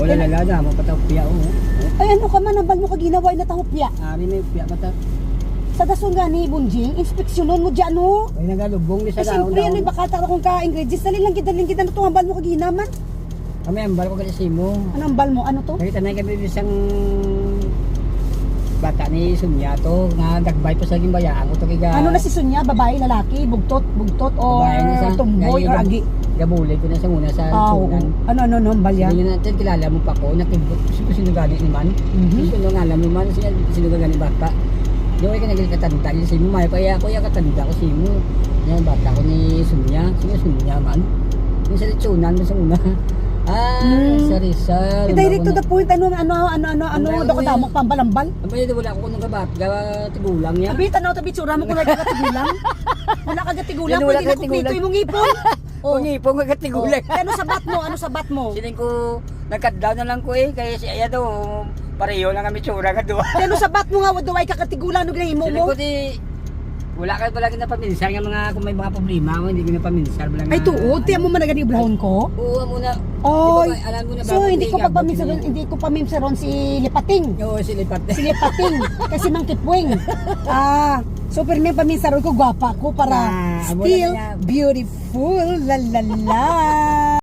Wala nagada mo patapya o. Ay ano ka man, ambal mo ka ginawa na tahupya. Ari may pya mata. Sa dason gani, Bunjing, inspeksyonon mo dyan, no? Ay nagalubong ni sa Kasi daw. siyempre, ano, baka tara kung ka-ingredients, dali lang kita na ito, ambal mo ka ginaman. Kami ambal ko kasi mo. Ano ambal mo? Ano to? Nakita na kami isang bata ni Sunya to nga dagbay pa sa gimbayaan ko to kiga. Ano na si Sonya? Babae, lalaki, bugtot, or tumboy, or agi? Gabulay ko na sa muna sa sunan. Ano, ambal yan? Hindi natin kilala mo pa ko, nakibot sino gani ni man. Sino nga alam mo man sino gani bata. Yung ay kanagil katanda yung si mo, may kaya ko yung katanda ko si mo. Yung bata ko ni Sunya, sino Sunya man. Yung sa litsunan mo sa una. Sa Rizal. Direct to the point, ano, dako damok pambalambal. Abay, wala ko nung kabat, tigulang yan. Abi, tanaw tabi, tsura mo kung nagkakatigulang. Wala kagatigulang, Wala pwede na kumplito yung mong ipon. Pangipong kagatigulang. Ano sabat mo? Sining ko, nagkadlaw na lang ko kaya si Aya daw, pareho lang kami tsura ka doon. Ano sabat mo nga, wado ay kakatigulang, nung ginahimo Sining mo? ko wala ka pala kinapaminsar nga mga kung may mga problema mo, hindi kinapaminsar. Ay, tuod, tiyan mo man nagani brown ko? Oo, muna. Oy, alam mo na ba? so hindi ko pamimsaron si Lipating. Oo, silipat. Si Lipating, kasi Mang Kipwing. So pero may paminsaron ko, gwapa ko para amo na still niya. beautiful, la la la.